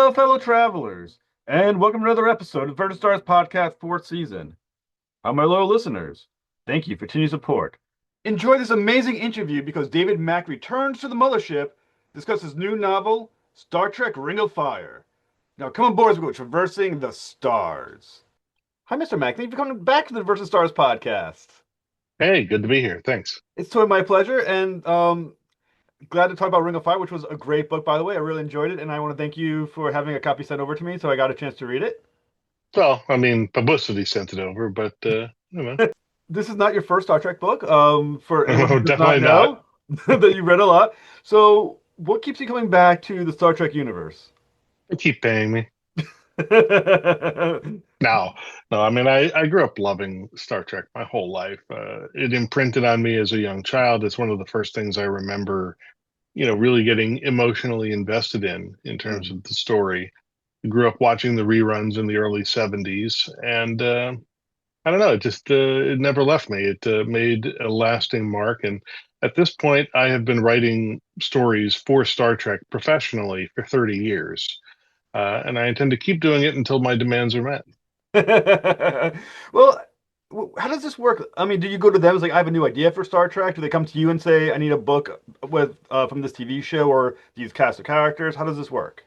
Hello, fellow travelers, and welcome to another episode of Vertical Stars Podcast fourth season. My loyal listeners, thank you for continued support. Enjoy this amazing interview because David Mack returns to the mothership to discuss his new novel, Star Trek Ring of Fire. Now, come aboard as we go traversing the stars. Hi, Mr. Mack. Thank you for coming back to the Vertical Stars Podcast. Hey, good to be here. Thanks. It's totally my pleasure, and glad to talk about Ring of Fire, which was a great book, by the way. I really enjoyed it, and I want to thank you for having a copy sent over to me so I got a chance to read it. Well, I mean, publicity sent it over, but you know, This is not your first Star Trek book. For anyone who no, does not definitely not. know, that you read a lot. So, what keeps you coming back to the Star Trek universe? They keep paying me. No, no. I mean, I grew up loving Star Trek my whole life. It imprinted on me as a young child. It's one of the first things I remember, really getting emotionally invested in terms Mhm. of the story. I grew up watching the reruns in the early '70s, and I don't know. It never left me. It made a lasting mark. And at this point, I have been writing stories for Star Trek professionally for 30 years. And I intend to keep doing it until my demands are met. Well, how does this work? I mean, do you go to them as like, I have a new idea for Star Trek? Do they come to you and say, I need a book with from this TV show, or do you cast of characters? How does this work?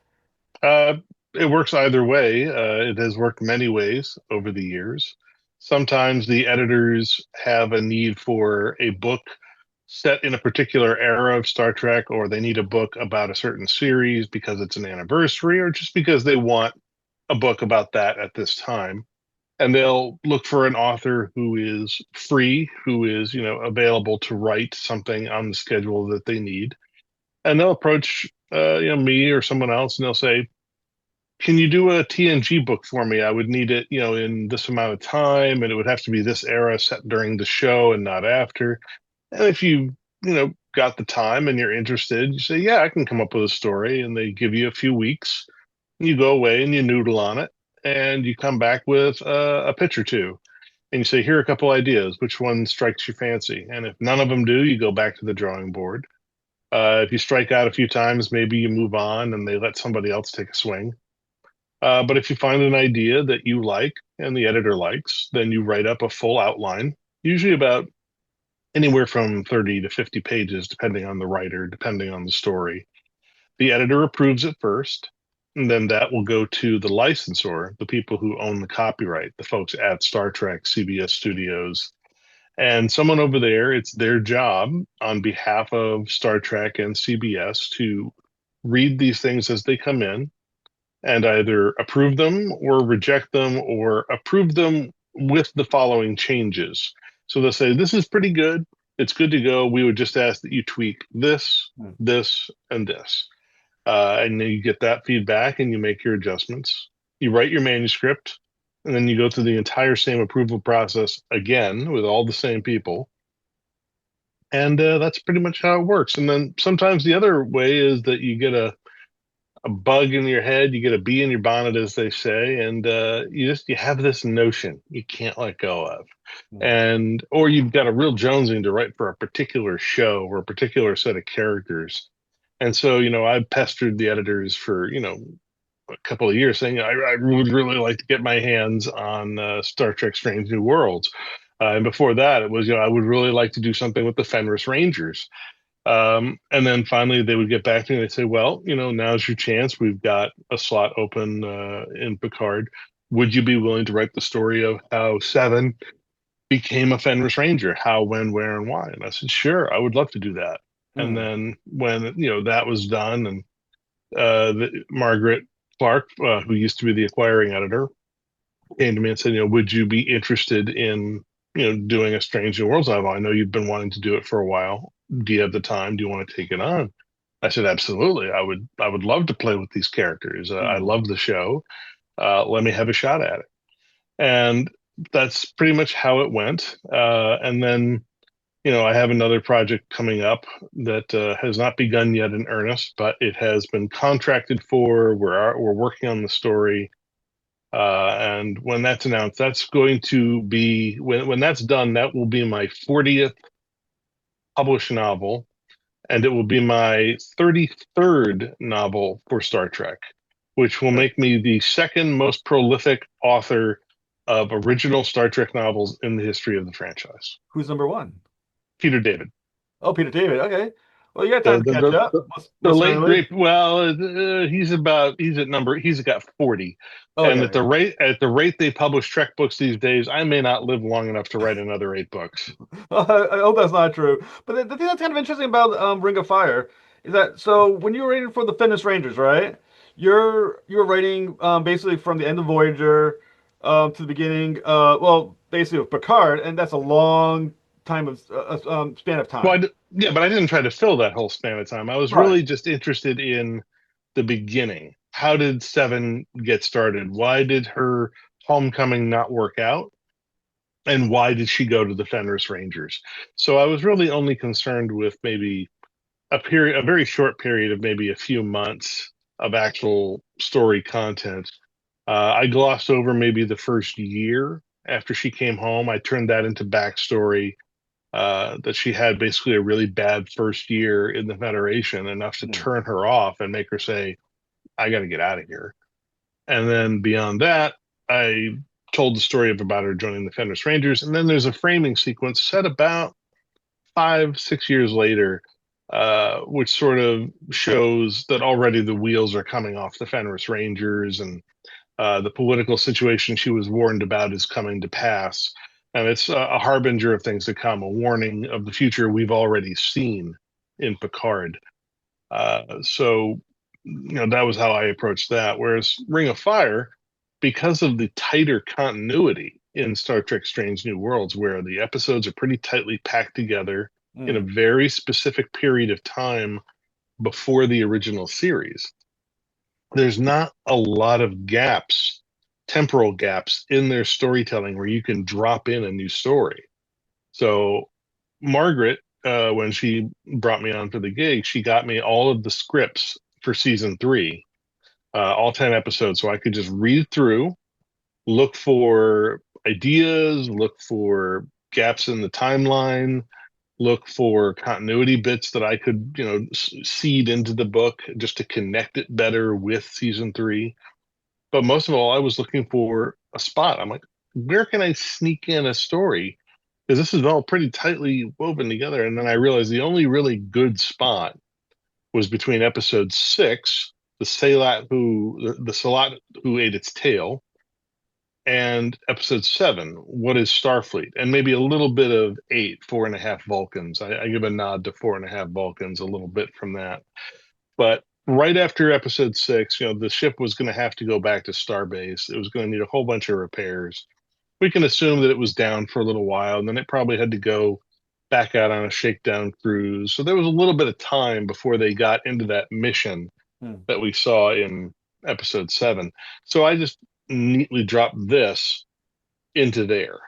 Uh, it works either way. It has worked many ways over the years. Sometimes the editors have a need for a book set in a particular era of Star Trek, or they need a book about a certain series because it's an anniversary, or just because they want a book about that at this time. And they'll look for an author who is free, who is, available to write something on the schedule that they need. And they'll approach, me or someone else, and they'll say, "Can you do a TNG book for me? I would need it, in this amount of time, and it would have to be this era set during the show and not after." And if got the time and you're interested, you say, "Yeah, I can come up with a story," and they give you a few weeks. You go away and you noodle on it, and you come back with a pitch or two, and you say, "Here are a couple ideas. Which one strikes your fancy?" And if none of them do, you go back to the drawing board. If you strike out a few times, maybe you move on and they let somebody else take a swing. But if you find an idea that you like and the editor likes, then you write up a full outline, usually about anywhere from 30 to 50 pages, depending on the writer, depending on the story. The editor approves it first, and then that will go to the licensor, the people who own the copyright, the folks at Star Trek, CBS Studios. And someone over there, it's their job on behalf of Star Trek and CBS to read these things as they come in and either approve them or reject them or approve them with the following changes. So they'll say, "This is pretty good. It's good to go. We would just ask that you tweak this, Hmm. this, and this." And then you get that feedback and you make your adjustments. You write your manuscript, and then you go through the entire same approval process again with all the same people. And that's pretty much how it works. And then sometimes the other way is that you get a bug in your head, you get a bee in your bonnet, as they say, and you have this notion you can't let go of, Hmm. and or you've got a real jonesing to write for a particular show or a particular set of characters. And so, I've pestered the editors for, a couple of years saying I would really like to get my hands on Star Trek Strange New Worlds. And before that, it was, I would really like to do something with the Fenris Rangers. And then finally, they would get back to me and they'd say, "Well, now's your chance. We've got a slot open in Picard. Would you be willing to write the story of how Seven became a Fenris Ranger? How, when, where, and why?" And I said, "Sure, I would love to do that." And Hmm. then when that was done, and Margaret Clark, who used to be the acquiring editor, came to me and said, "Would you be interested in doing a Strange New Worlds novel? I know you've been wanting to do it for a while. Do you have the time? Do you want to take it on?" I said, "Absolutely. I would love to play with these characters. I Hmm. love the show. Let me have a shot at it." And that's pretty much how it went. And then I have another project coming up that has not begun yet in earnest, but it has been contracted for. We're working on the story, and when that's announced, that's going to be when that's done. That will be my 40th published novel, and it will be my 33rd novel for Star Trek, which will make me the second most prolific author of original Star Trek novels in the history of the franchise. Who's number one? Peter David. Oh, Peter David. Okay. Well, you got The time to the catch the, up. the, the Most late certainly. great. Well, he's got 40, and Okay. at the rate they publish Trek books these days, I may not live long enough to write another 8 books. I hope that's not true. But the thing that's kind of interesting about Ring of Fire is that so when you were writing for the Fitness Rangers, right? You're writing basically from the end of Voyager to the beginning. Well, basically of Picard, and that's a long time of span of Well, time. yeah, but I didn't try to fill that whole span of time. I was Right. really just interested in the beginning. How did Seven get started? Why did her homecoming not work out? And why did she go to the Fenris Rangers? So I was really only concerned with maybe a very short period of maybe a few months of actual story content. I glossed over maybe the first year after she came home. I turned that into backstory, that she had basically a really bad first year in the Federation, enough to Hmm. turn her off and make her say, I got to get out of here. And then beyond that, I told the story of about her joining the Fenris Rangers. And then there's a framing sequence set about 5, 6 years later, which sort of shows that already the wheels are coming off the Fenris Rangers, and the political situation she was warned about is coming to pass. And it's a harbinger of things to come, a warning of the future we've already seen in Picard. So, that was how I approached that. Whereas Ring of Fire, because of the tighter continuity in Star Trek Strange New Worlds, where the episodes are pretty tightly packed together in a Hmm. very specific period of time before the original series, there's not a lot of gaps, temporal gaps in their storytelling where you can drop in a new story. So Margaret, when she brought me on for the gig, she got me all of the scripts for season three, all 10 episodes, so I could just read through, look for ideas, look for gaps in the timeline, look for continuity bits that I could, seed into the book just to connect it better with season three. But most of all, I was looking for a spot. I'm like, where can I sneak in a story? Because this is all pretty tightly woven together. And then I realized the only really good spot was between episode 6, the Salat who ate its tail, and episode 7, what is Starfleet, and maybe a little bit of 8, 4.5 Vulcans. I give a nod to 4.5 Vulcans, a little bit from that. But right after episode 6, the ship was going to have to go back to Starbase. It was going to need a whole bunch of repairs. We can assume that it was down for a little while, and then it probably had to go back out on a shakedown cruise. So there was a little bit of time before they got into that mission Hmm. that we saw in episode 7. So I just neatly dropped this into there.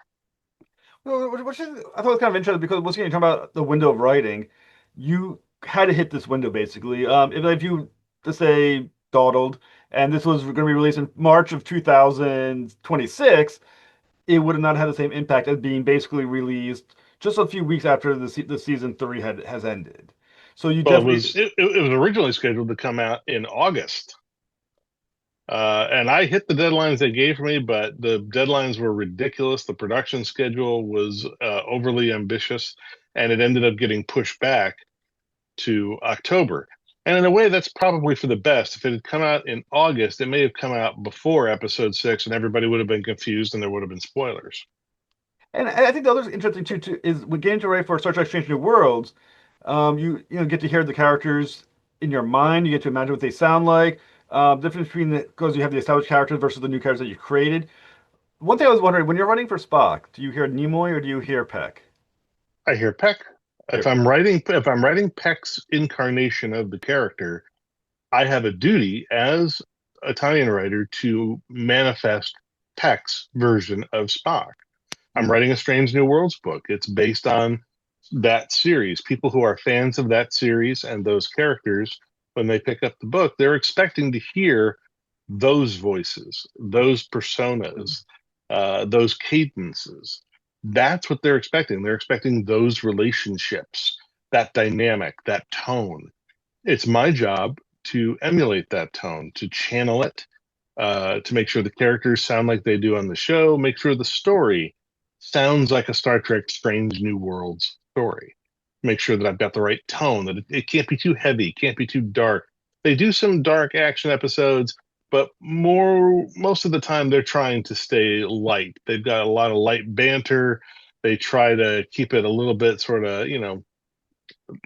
Well, which is, I thought it was kind of interesting because once again, you're talking about the window of writing, you had to hit this window basically. If you, let's say, dawdled, and this was going to be released in March of 2026, it would have not had the same impact as being basically released just a few weeks after the season three has ended. So you Well, definitely, it was originally scheduled to come out in August. And I hit the deadlines they gave me, but the deadlines were ridiculous. The production schedule was overly ambitious, and it ended up getting pushed back to October. And in a way, that's probably for the best. If it had come out in August, it may have come out before episode 6, and everybody would have been confused, and there would have been spoilers. and I think the other interesting too is when getting to write for Star Trek: Strange New Worlds, you get to hear the characters in your mind. You get to imagine what they sound like. Difference between because you have the established characters versus the new characters that you created. One thing I was wondering, when you're writing for Spock, do you hear Nimoy or do you hear Peck? I hear Peck. Hear If I'm writing Peck's incarnation of the character, I have a duty as a tie-in writer to manifest Peck's version of Spock. I'm Hmm. writing a Strange New Worlds book. It's based on that series. People who are fans of that series and those characters, when they pick up the book, they're expecting to hear those voices, those personas, those cadences. That's what they're expecting. They're expecting those relationships, that dynamic, that tone. It's my job to emulate that tone, to channel it, to make sure the characters sound like they do on the show, make sure the story sounds like a Star Trek Strange New Worlds story. Make sure that I've got the right tone, that it can't be too heavy, can't be too dark. They do some dark action episodes, but most of the time they're trying to stay light. They've got a lot of light banter. They try to keep it a little bit sort of,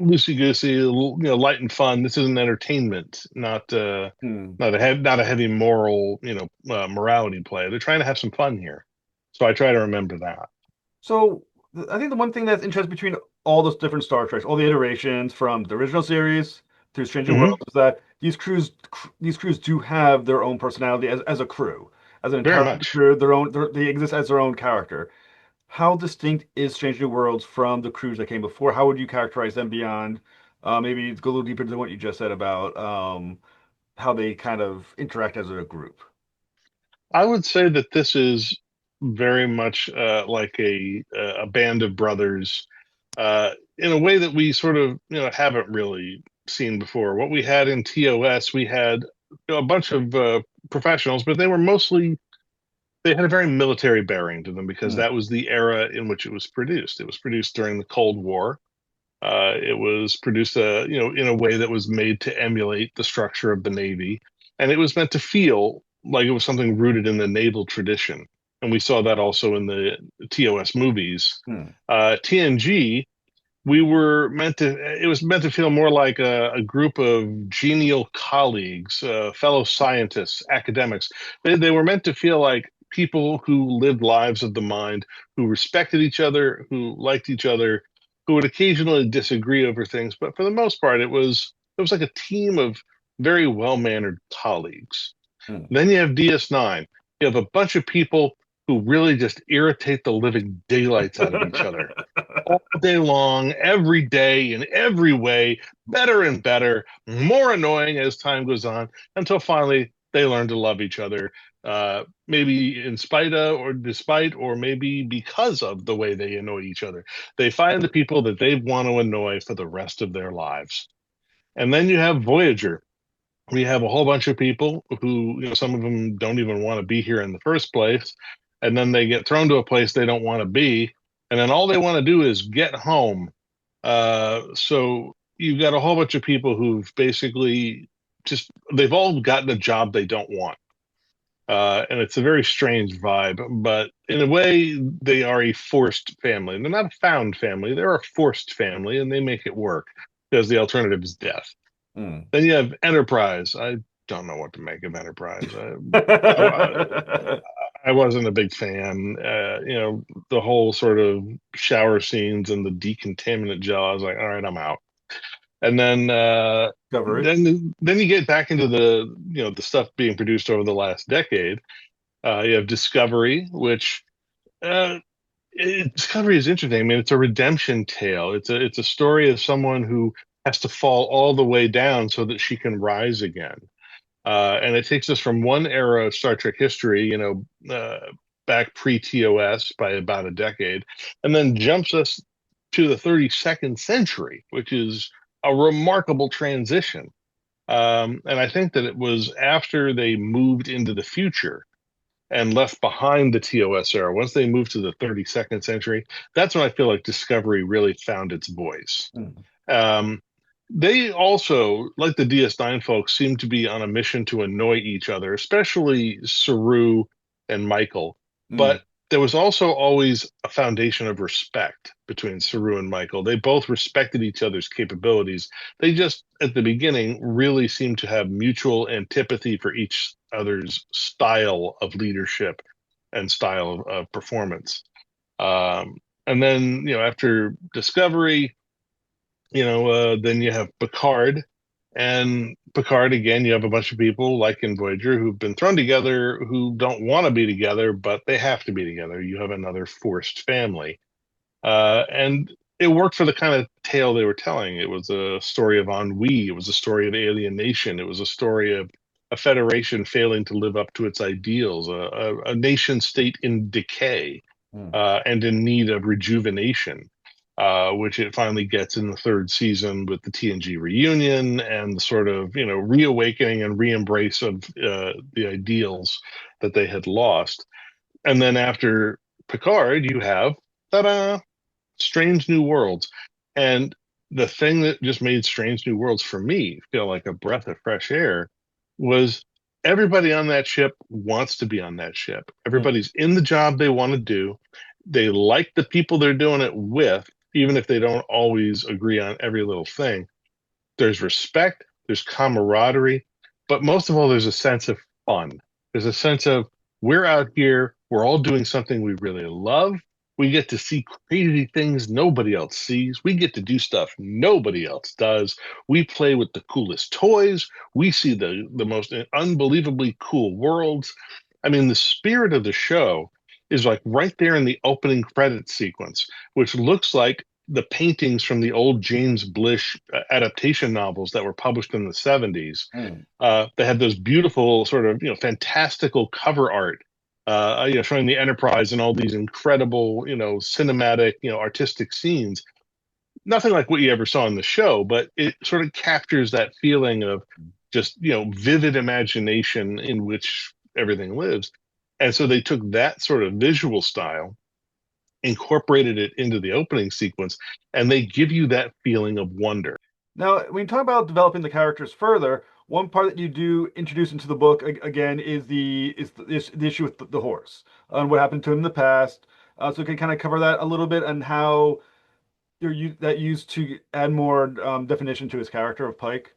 loosey goosey, light and fun. This isn't entertainment, not Hmm. not a heavy moral, morality play. They're trying to have some fun here, so I try to remember that. So I think the one thing that's interesting between all those different Star Treks, all the iterations from the original series through Stranger Hmm. Worlds, is that these crews do have their own personality as a crew, as an Very entire much. crew. They exist as their own character. How distinct is Strange New Worlds from the crews that came before? How would you characterize them beyond maybe go a little deeper than what you just said about how they kind of interact as a group? I would say that this is very much like a band of brothers, in a way that we sort of haven't really seen before. What we had in TOS, we had a bunch of professionals, but they had a very military bearing to them because Hmm. that was the era in which it was produced. It was produced during the Cold War. It was produced, in a way that was made to emulate the structure of the Navy, and it was meant to feel like it was something rooted in the naval tradition. And we saw that also in the TOS movies. Hmm. TNG, we were meant to. It was meant to feel more like a group of genial colleagues, fellow scientists, academics. They were meant to feel like people who lived lives of the mind, who respected each other, who liked each other, who would occasionally disagree over things, but for the most part, it was like a team of very well-mannered colleagues. Hmm. Then you have DS9. You have a bunch of people who really just irritate the living daylights out of each other all day long, every day, in every way, better and better, more annoying as time goes on, until finally they learn to love each other. Maybe in spite of, or despite, or maybe because of the way they annoy each other. They find the people that they want to annoy for the rest of their lives. And then you have Voyager. We have a whole bunch of people who, some of them don't even want to be here in the first place. And then they get thrown to a place they don't want to be. And then all they want to do is get home. So you've got a whole bunch of people who've basically they've all gotten a job they don't want. And it's a very strange vibe, but in a way, they are a forced family. They're not a found family, they're a forced family, and they make it work because the alternative is death. Hmm. Then you have Enterprise. I don't know what to make of Enterprise. I wasn't a big fan. The whole sort of shower scenes and the decontaminant gel. I was like, all right, I'm out. And then Discovery. then you get back into the stuff being produced over the last decade. You have Discovery, which uh, Discovery is interesting. I mean, it's a redemption tale. It's a story of someone who has to fall all the way down so that she can rise again. And it takes us from one era of Star Trek history, back pre-TOS by about a decade, and then jumps us to the 32nd century, which is a remarkable transition. And I think that it was after they moved into the future and left behind the TOS era. Once they moved to the 32nd century, that's when I feel like Discovery really found its voice. Hmm. Um, they also, like the DS9 folks, seem to be on a mission to annoy each other, especially Saru and Michael. Hmm. But there was also always a foundation of respect between Saru and Michael. They both respected each other's capabilities. They just, at the beginning, really seemed to have mutual antipathy for each other's style of leadership and style of performance. And then, after Discovery, then you have Picard. And Picard, again, you have a bunch of people like in Voyager who've been thrown together who don't want to be together, but they have to be together. You have another forced family. And it worked for the kind of tale they were telling. It was a story of ennui. It was a story of alienation. It was a story of a federation failing to live up to its ideals, a nation state in decay Hmm. and in need of rejuvenation. which it finally gets in the third season with the TNG reunion and the sort of, reawakening and re-embrace of the ideals that they had lost. And then after Picard, you have, ta-da, Strange New Worlds. And the thing that just made Strange New Worlds for me feel like a breath of fresh air was everybody on that ship wants to be on that ship. Hmm. Everybody's in the job they want to do. They like the people they're doing it with, even if they don't always agree on every little thing. There's respect, there's camaraderie, but most of all, there's a sense of fun. There's a sense of we're out here, we're all doing something we really love. We get to see crazy things nobody else sees. We get to do stuff nobody else does. We play with the coolest toys. We see the most unbelievably cool worlds. I mean, the spirit of the show is like right there in the opening credit sequence, which looks like the paintings from the old James Blish adaptation novels that were published in the 70s. Hmm. They had those beautiful sort of, fantastical cover art, showing the Enterprise and all these incredible, cinematic, artistic scenes. Nothing like what you ever saw in the show, but it sort of captures that feeling of just, vivid imagination in which everything lives. And so they took that sort of visual style, incorporated it into the opening sequence, and they give you that feeling of wonder. Now, when you talk about developing the characters further, one part that you do introduce into the book again is the issue with the horse and what happened to him in the past. So you can kind of cover that a little bit and how that used to add more definition to his character of Pike.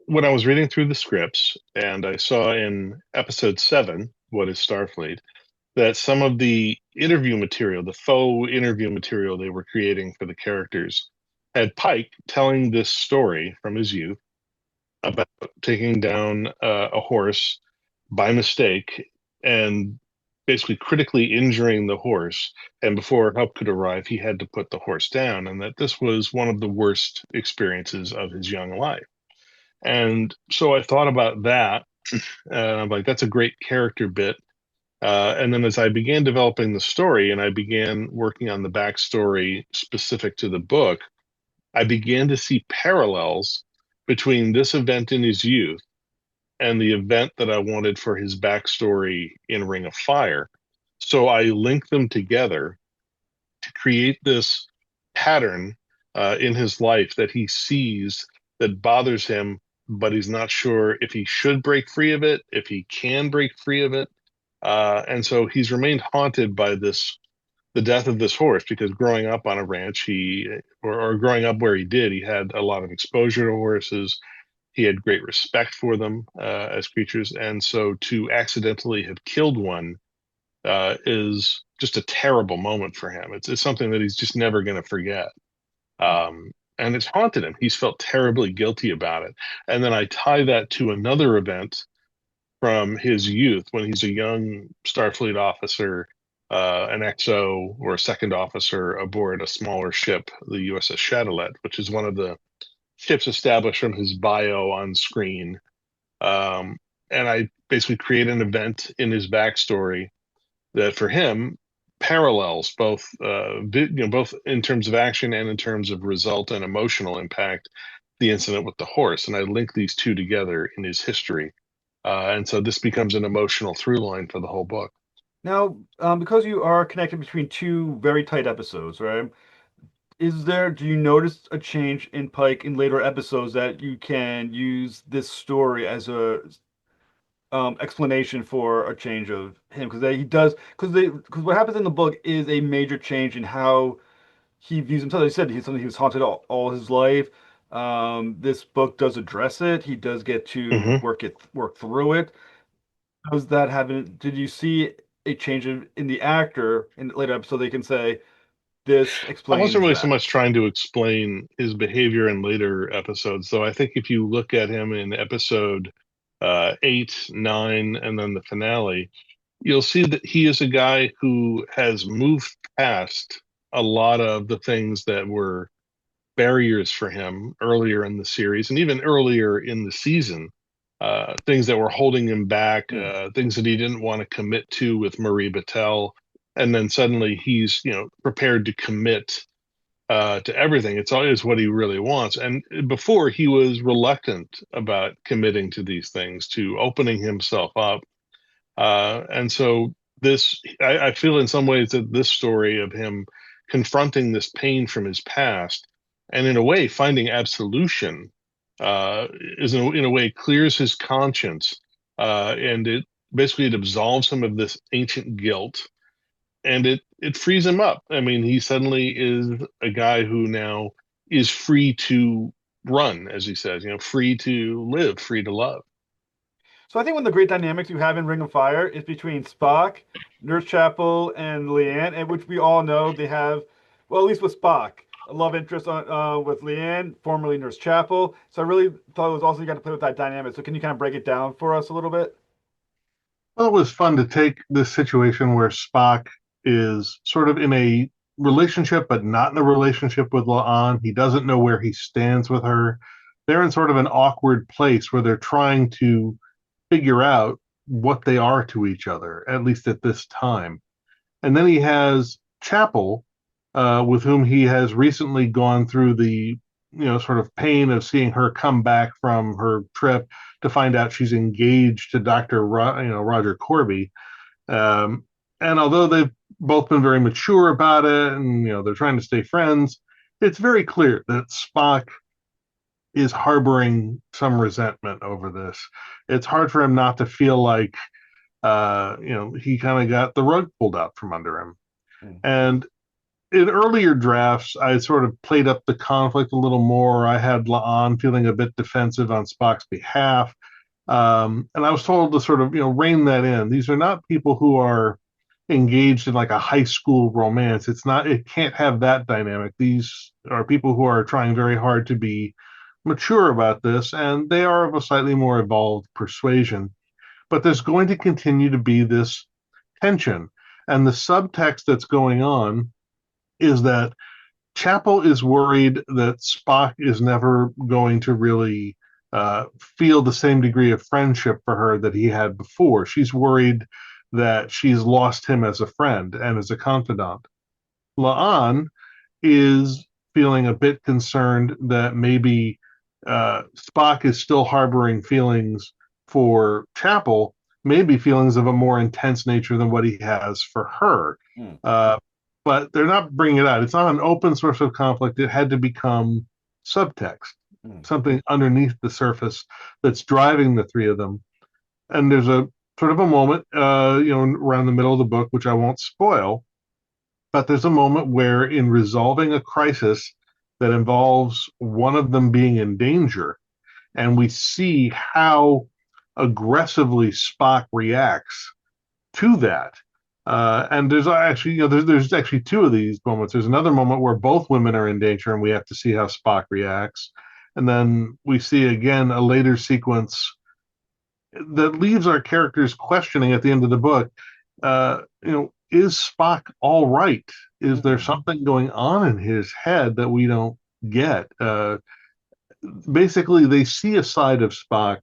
When I was reading through the scripts and I saw in episode 7, What is Starfleet, that some of the interview material, the faux interview material they were creating for the characters, had Pike telling this story from his youth about taking down a horse by mistake and basically critically injuring the horse. And before help could arrive, he had to put the horse down, and that this was one of the worst experiences of his young life. And so I thought about that, and I'm like, that's a great character bit. And then as I began developing the story and I began working on the backstory specific to the book, I began to see parallels between this event in his youth and the event that I wanted for his backstory in Ring of Fire. So I linked them together to create this pattern in his life that he sees that bothers him, but he's not sure if he should break free of it, if he can break free of it. And so he's remained haunted by the death of this horse, because growing up on a ranch, or growing up where he did, he had a lot of exposure to horses. He had great respect for them as creatures. And so to accidentally have killed one is just a terrible moment for him. It's something that he's just never going to forget. And it's haunted him. He's felt terribly guilty about it. And then I tie that to another event from his youth when he's a young Starfleet officer, an XO or a second officer aboard a smaller ship, the USS Chattelet, which is one of the ships established from his bio on screen. And I basically create an event in his backstory that for him parallels both, both in terms of action and in terms of result and emotional impact, the incident with the horse. And I link these two together in his history. And so this becomes an emotional through line for the whole book. Now, because you are connected between two very tight episodes, right? Do you notice a change in Pike in later episodes that you can use this story as a explanation for a change of him? Because he does, because what happens in the book is a major change in how he views himself. He said he's something he was haunted all his life. This book does address it. He does get to Hmm. work through it. Does that happen? Did you see a change in the actor in the later episode? They can say this I wasn't explains really so that. much trying to explain his behavior in later episodes, though I think if you look at him in episode 8, 9, and then the finale, you'll see that he is a guy who has moved past a lot of the things that were barriers for him earlier in the series and even earlier in the season. Things that were holding him back, Hmm. things that he didn't want to commit to with Marie Battelle, and then suddenly he's prepared to commit to everything. It's always what he really wants. And before he was reluctant about committing to these things, to opening himself up. And so I feel in some ways that this story of him confronting this pain from his past, and in a way finding absolution, is in a way clears his conscience, and it absolves him of this ancient guilt, and it frees him up. I mean, he suddenly is a guy who now is free to run, as he says, free to live, free to love. So I think one of the great dynamics you have in Ring of Fire is between Spock, Nurse Chapel, and La'An, and which we all know they have, well, at least with Spock, a love interest with La'An, formerly Nurse Chapel. So I really thought it was also you got to play with that dynamic. So can you kind of break it down for us a little bit? Well, it was fun to take this situation where Spock is sort of in a relationship, but not in a relationship with La'an. He doesn't know where he stands with her. They're in sort of an awkward place where they're trying to figure out what they are to each other, at least at this time. And then he has Chapel, with whom he has recently gone through the sort of pain of seeing her come back from her trip to find out she's engaged to Roger Corby. Um, and although they've both been very mature about it, and they're trying to stay friends, it's very clear that Spock is harboring some resentment over this. It's hard for him not to feel like he kind of got the rug pulled out from under him. Mm. And in earlier drafts, I sort of played up the conflict a little more. I had La'an feeling a bit defensive on Spock's behalf. And I was told to sort of, rein that in. These are not people who are engaged in like a high school romance. It can't have that dynamic. These are people who are trying very hard to be mature about this, and they are of a slightly more evolved persuasion. But there's going to continue to be this tension. And the subtext that's going on is that Chapel is worried that Spock is never going to really feel the same degree of friendship for her that he had before. She's worried that she's lost him as a friend and as a confidant. La'an is feeling a bit concerned that maybe Spock is still harboring feelings for Chapel, maybe feelings of a more intense nature than what he has for her. Mm. But they're not bringing it out. It's not an open source of conflict. It had to become subtext, Mm. something underneath the surface that's driving the three of them. And there's a sort of a moment, around the middle of the book, which I won't spoil, but there's a moment where, in resolving a crisis that involves one of them being in danger, and we see how aggressively Spock reacts to that. And there's actually, there's actually two of these moments. There's another moment where both women are in danger, and we have to see how Spock reacts. And then we see again a later sequence that leaves our characters questioning at the end of the book. Is Spock all right? Is there something going on in his head that we don't get? Basically, they see a side of Spock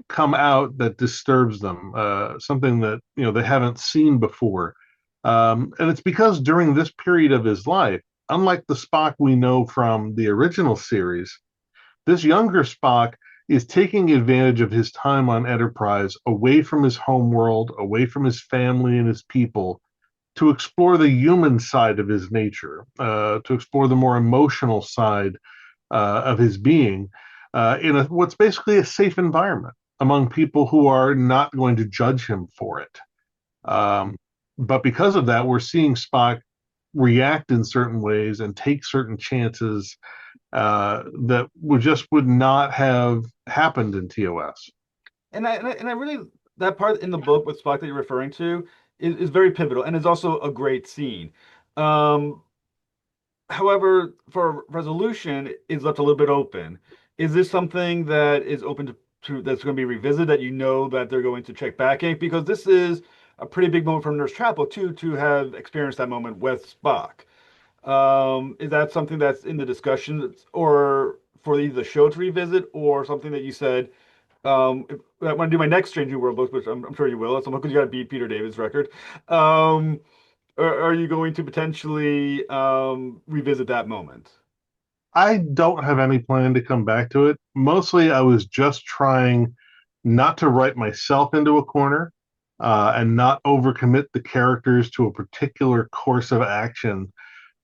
come out that disturbs them, something that they haven't seen before, and it's because during this period of his life, unlike the Spock we know from the original series, this younger Spock is taking advantage of his time on Enterprise, away from his home world, away from his family and his people, to explore the human side of his nature, to explore the more emotional side of his being, in what's basically a safe environment among people who are not going to judge him for it. But because of that, we're seeing Spock react in certain ways and take certain chances that would not have happened in TOS. And I really, that part in the book with Spock that you're referring to is very pivotal and is also a great scene. Um, However, for resolution, is left a little bit open. Is this something that is open to that's going to be revisited that that they're going to check back in? Because this is a pretty big moment for Nurse Chapel too to have experienced that moment with Spock. Is that something that's in the discussion or for either the show to revisit or something that you said, if when I do my next Strange New World book, which I'm sure you will, that's because you got to beat Peter David's record. Um, or are you going to potentially revisit that moment? I don't have any plan to come back to it. Mostly, I was just trying not to write myself into a corner and not overcommit the characters to a particular course of action,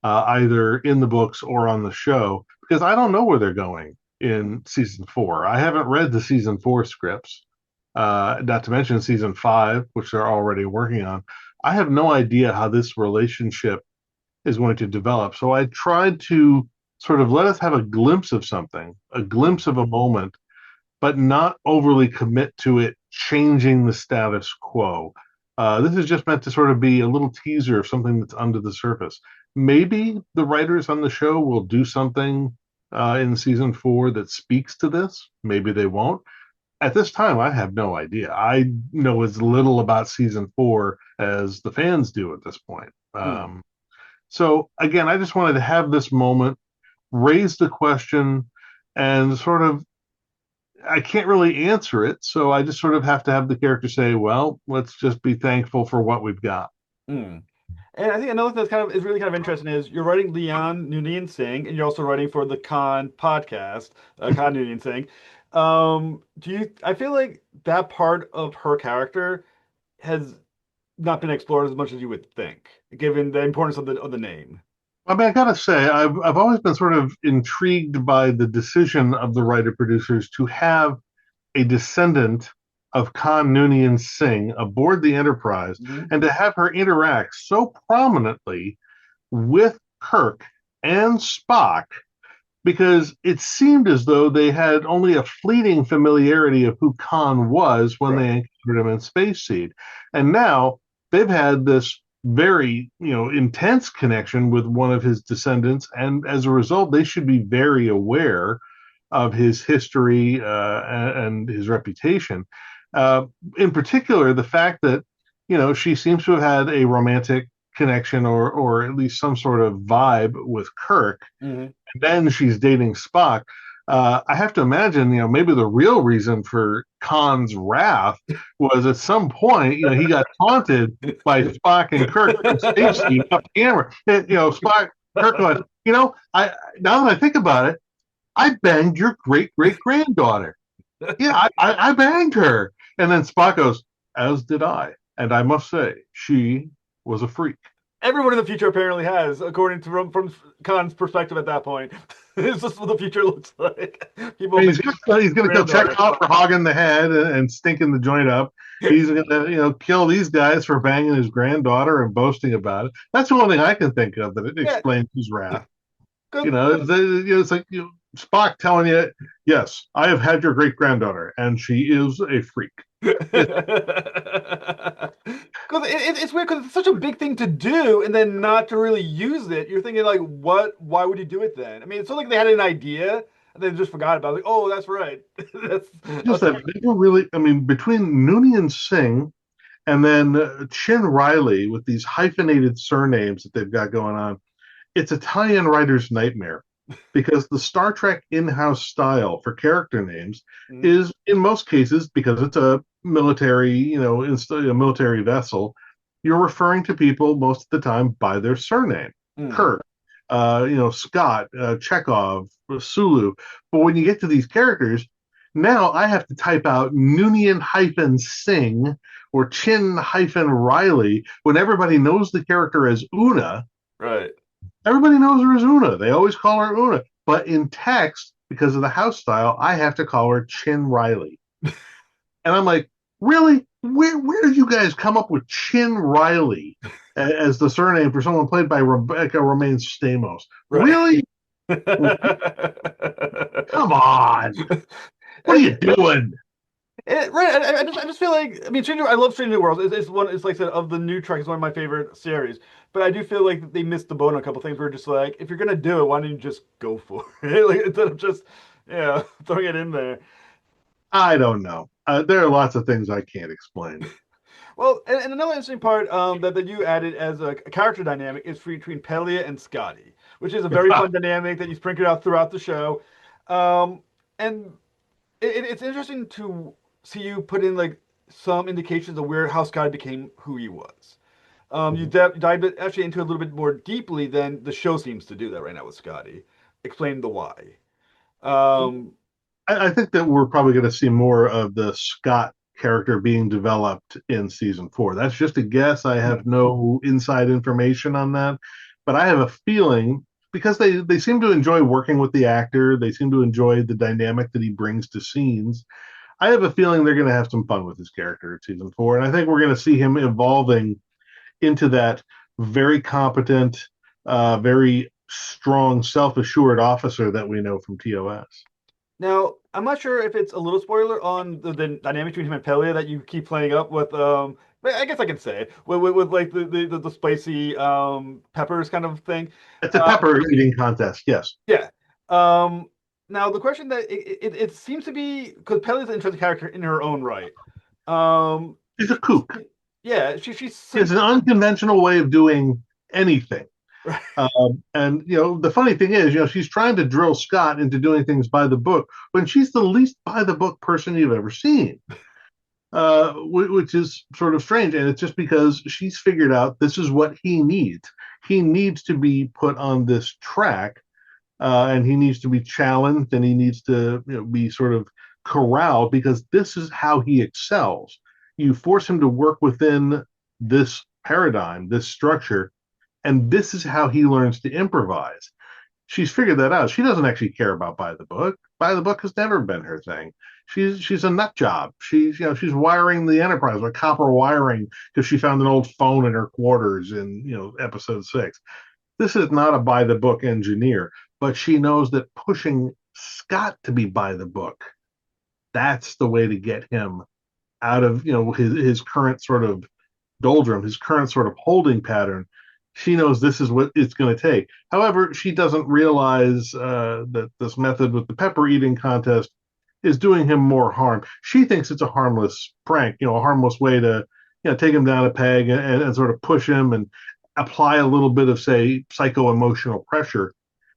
either in the books or on the show, because I don't know where they're going in season four. I haven't read the season four scripts, not to mention season five, which they're already working on. I have no idea how this relationship is going to develop. So I tried to sort of let us have a glimpse of something, a glimpse of a moment, but not overly commit to it changing the status quo. This is just meant to sort of be a little teaser of something that's under the surface. Maybe the writers on the show will do something in season four that speaks to this. Maybe they won't. At this time, I have no idea. I know as little about season four as the fans do at this point. Hmm. So again, I just wanted to have this moment, raise the question, and sort of I can't really answer it, so I just sort of have to have the character say, "Well, let's just be thankful for what we've got." Hmm. And I think another thing that's kind of is really kind of interesting is you're writing La'An Noonien-Singh, and you're also writing for the Khan podcast, Khan Noonien-Singh. Do you? I feel like that part of her character has not been explored as much as you would think, given the importance of the name. I mean, I gotta say, I've always been sort of intrigued by the decision of the writer producers to have a descendant of Khan Noonien-Singh aboard the Enterprise, Hmm. and to have her interact so prominently with Kirk and Spock, because it seemed as though they had only a fleeting familiarity of who Khan was when they Right. encountered him in Space Seed. And now they've had this very, intense connection with one of his descendants. And as a result, they should be very aware of his history and his reputation. Uh, in particular, the fact that, she seems to have had a romantic connection or at least some sort of vibe with Kirk, Hmm. and then she's dating Spock. I have to imagine, maybe the real reason for Khan's wrath was at some point, he got taunted by Spock and Kirk from Space Seed up camera. Spock, Kirk went, I now that I think about it, I banged your great great granddaughter. Yeah, I banged her. And then Spock goes, as did I. And I must say, she was a freak. Everyone in the future apparently has, according to from Khan's perspective at that point. It's just what the future looks like. People He's banging gonna kill granddaughter. Chekhov for hogging the head and stinking the joint up. He's gonna kill these guys for banging his granddaughter and boasting about it. That's the only thing I can think of that it Yeah, explains his wrath. good. It's like Spock telling you, "Yes, I have had your great granddaughter, and she is a freak." It, Because it's weird because it's such a big thing to do and then not to really use it. You're thinking like, what? Why would you do it then? I mean, it's not like they had an idea and they just forgot about it. Like, oh, that's right. just That's that they were really. I mean, between Noonien-Singh and then Chin-raley with these hyphenated surnames that they've got going on, it's a tie-in writer's nightmare because the Star Trek in-house style for character names mm, is, in most cases, because it's a military, a military vessel, you're referring to people most of the time by their surname, mm, Kirk, Scott, Chekhov, Sulu. But when you get to these characters, now I have to type out Noonien-Singh or Chin-Riley when everybody knows the character as Una. right. Everybody knows her as Una. They always call her Una. But in text, because of the house style, I have to call her Chin-Riley. And I'm like, really? Where did you guys come up with Chin-Riley as the surname for someone played by Rebecca Romaine Stamos? Right. Really? Come on. What are you doing? Right, I just feel like I mean, I love Stranger New Worlds. It's one. It's like I said of the new Trek. It's one of my favorite series. But I do feel like they missed the boat on a couple things. Where just like, if you're gonna do it, why don't you just go for it? Like instead of just throwing it in there. I don't know. There are lots of things I can't explain. Well, and another interesting part that you added as a character dynamic is between Pelia and Scotty, which is a very fun dynamic that you sprinkled out throughout the show. And it's interesting to see you put in like some indications of where how Scotty became who he was. You dived actually into a little bit more deeply than the show seems to do that right now with Scotty. Explain the why. Um, I think that we're probably going to see more of the Scott character being developed in season 4. That's just a guess. I have no inside information on that, but I have a feeling because they seem to enjoy working with the actor, they seem to enjoy the dynamic that he brings to scenes. I have a feeling they're going to have some fun with his character in season 4, and I think we're going to see him evolving into that very competent, very strong, self-assured officer that we know from TOS. Now, I'm not sure if it's a little spoiler on the dynamic between him and Pelia that you keep playing up with. But I guess I can say it with like the spicy peppers kind of thing. It's a pepper eating contest, yes. Yeah. Um, Now the question that it seems to be because Pelia's an interesting character in her own right. She's a kook. Yeah, she's It's an unconventional way of doing anything. And the funny thing is, she's trying to drill Scott into doing things by the book when she's the least by the book person you've ever seen, which is sort of strange. And it's just because she's figured out this is what he needs. He needs to be put on this track, and he needs to be challenged, and he needs to be sort of corralled because this is how he excels. You force him to work within this paradigm, this structure, and this is how he learns to improvise. She's figured that out. She doesn't actually care about by the book. By the book has never been her thing. She's a nut job. She's wiring the Enterprise with copper wiring because she found an old phone in her quarters in episode 6. This is not a by the book engineer, but she knows that pushing Scott to be by the book, that's the way to get him out of his current sort of doldrum, his current sort of holding pattern. She knows this is what it's going to take. However, she doesn't realize that this method with the pepper eating contest is doing him more harm. She thinks it's a harmless prank, a harmless way to take him down a peg and sort of push him and apply a little bit of, say, psycho-emotional pressure.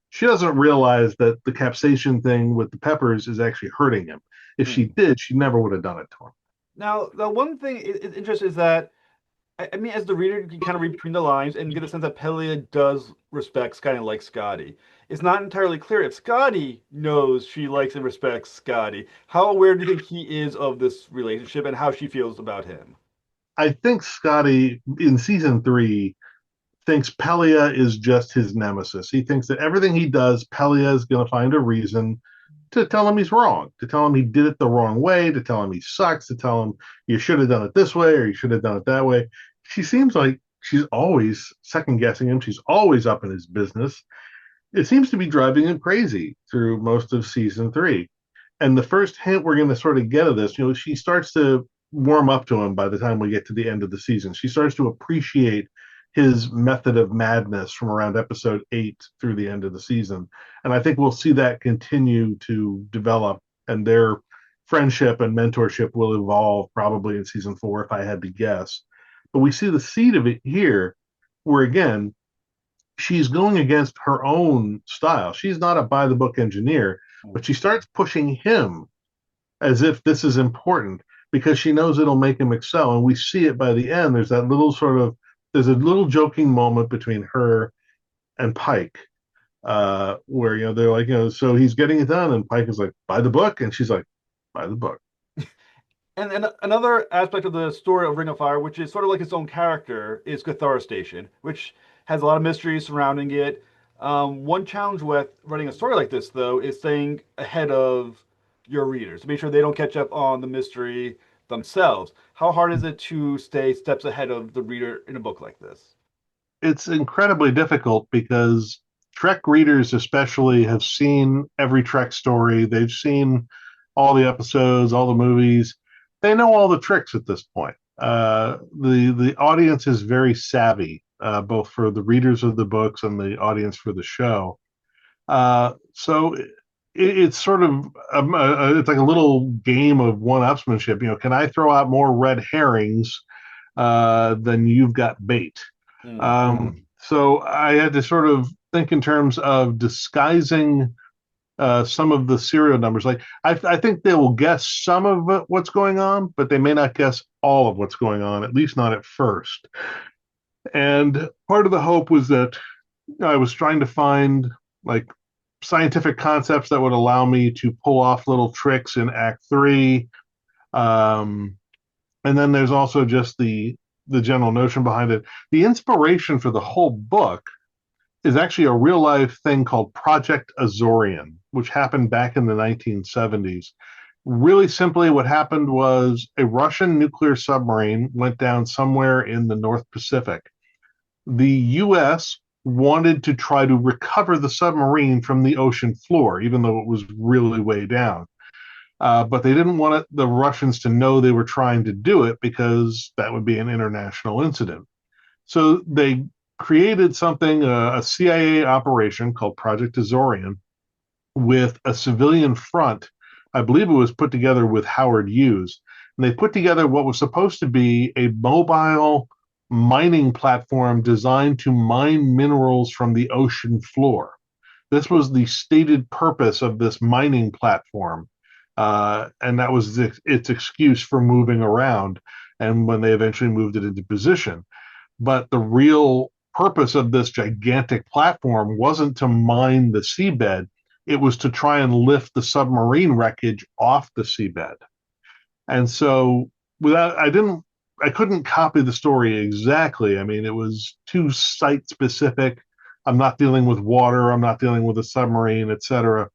She doesn't realize that the capsaicin thing with the peppers is actually hurting him. If she did, she never would have done it to him. Now, the one thing is interesting is that I mean, as the reader, you can kind of read between the lines and get a sense that Pelia does respect Scotty and like Scotty. It's not entirely clear if Scotty knows she likes and respects Scotty. How aware do you think he is of this relationship and how she feels about him? I think Scotty in season 3 thinks Pelia is just his nemesis. He thinks that everything he does, Pelia is going to find a reason to tell him he's wrong, to tell him he did it the wrong way, to tell him he sucks, to tell him you should have done it this way or you should have done it that way. She seems like she's always second guessing him. She's always up in his business. It seems to be driving him crazy through most of season 3. And the first hint we're going to sort of get of this, she starts to warm up to him by the time we get to the end of the season. She starts to appreciate his method of madness from around episode 8 through the end of the season. And I think we'll see that continue to develop, and their friendship and mentorship will evolve probably in season 4, if I had to guess. But we see the seed of it here, where again, she's going against her own style. She's not a by the book engineer, but she starts pushing him as if this is important because she knows it'll make him excel. And we see it by the end. There's a little joking moment between her and Pike, where they're like, so he's getting it done, and Pike is like, by the book, and she's like, by the book. And another aspect of the story of Ring of Fire, which is sort of like its own character, is Kathara Station, which has a lot of mysteries surrounding it. One challenge with writing a story like this, though, is staying ahead of your readers to make sure they don't catch up on the mystery themselves. How hard is it to stay steps ahead of the reader in a book like this? It's incredibly difficult because Trek readers especially have seen every Trek story. They've seen all the episodes, all the movies. They know all the tricks at this point. The audience is very savvy, both for the readers of the books and the audience for the show. So it's sort of it's like a little game of one-upsmanship. Can I throw out more red herrings than you've got bait? So I had to sort of think in terms of disguising some of the serial numbers. Like I think they will guess some of what's going on, but they may not guess all of what's going on, at least not at first. And part of the hope was that I was trying to find like scientific concepts that would allow me to pull off little tricks in Act Three. Um, and then there's also just the general notion behind it. The inspiration for the whole book is actually a real life thing called Project Azorian, which happened back in the 1970s. Really simply, what happened was a Russian nuclear submarine went down somewhere in the North Pacific. The US wanted to try to recover the submarine from the ocean floor, even though it was really way down. But they didn't want the Russians to know they were trying to do it because that would be an international incident. So they created something, a CIA operation called Project Azorian, with a civilian front. I believe it was put together with Howard Hughes. And they put together what was supposed to be a mobile mining platform designed to mine minerals from the ocean floor. This was the stated purpose of this mining platform. And that was its excuse for moving around. And when they eventually moved it into position. But the real purpose of this gigantic platform wasn't to mine the seabed, it was to try and lift the submarine wreckage off the seabed. And so I couldn't copy the story exactly. I mean, it was too site specific. I'm not dealing with water, I'm not dealing with a submarine, etc.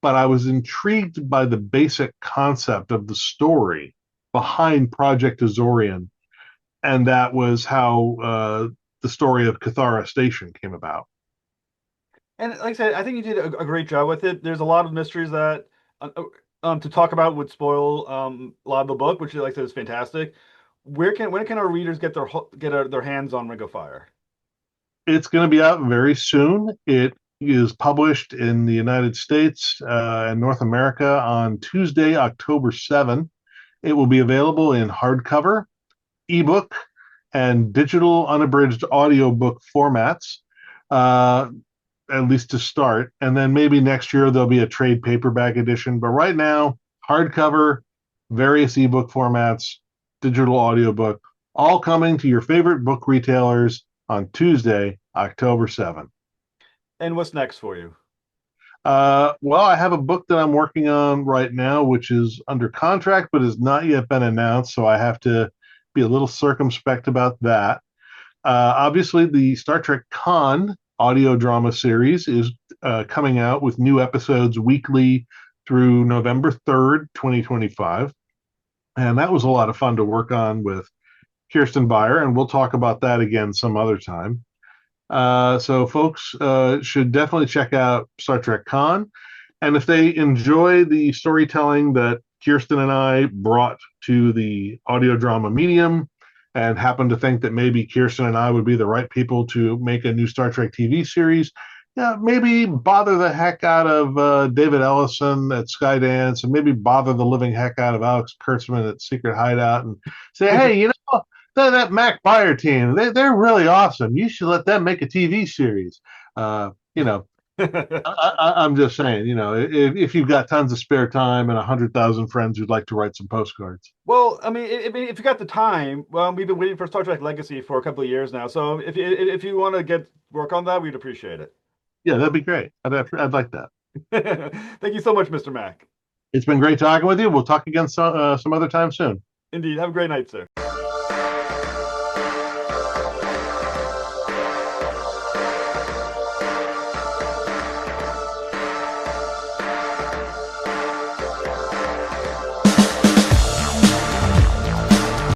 But I was intrigued by the basic concept of the story behind Project Azorian, and that was how the story of Kathara Station came about. And like I said, I think you did a great job with it. There's a lot of mysteries that to talk about would spoil a lot of the book, which like I said is fantastic. When can our readers get their hands on Ring of Fire? It's going to be out very soon. It is published in the United States and North America on Tuesday, October 7th. It will be available in hardcover, ebook, and digital unabridged audiobook formats, at least to start. And then maybe next year there'll be a trade paperback edition. But right now, hardcover, various ebook formats, digital audiobook, all coming to your favorite book retailers on Tuesday, October 7th. And what's next for you? Well, I have a book that I'm working on right now, which is under contract, but has not yet been announced. So I have to be a little circumspect about that. Obviously, the Star Trek Con audio drama series is coming out with new episodes weekly through November 3rd, 2025. And that was a lot of fun to work on with Kirsten Beyer, and we'll talk about that again some other time. So folks should definitely check out Star Trek Con. And if they enjoy the storytelling that Kirsten and I brought to the audio drama medium and happen to think that maybe Kirsten and I would be the right people to make a new Star Trek TV series, yeah, maybe bother the heck out of David Ellison at Skydance, and maybe bother the living heck out of Alex Kurtzman at Secret Hideout and say, hey, that Mac Beyer team, they're really awesome. You should let them make a TV series. I'm just saying, if you've got tons of spare time and 100,000 friends who'd like to write some postcards. Well, I mean, if you got the time, well, we've been waiting for Star Trek Legacy for a couple of years now. So if you want to work on that, we'd appreciate it. Yeah, that'd be great. I'd like that. Thank you so much, Mr. Mack. It's been great talking with you. We'll talk again some other time soon. Indeed. Have a great night, sir.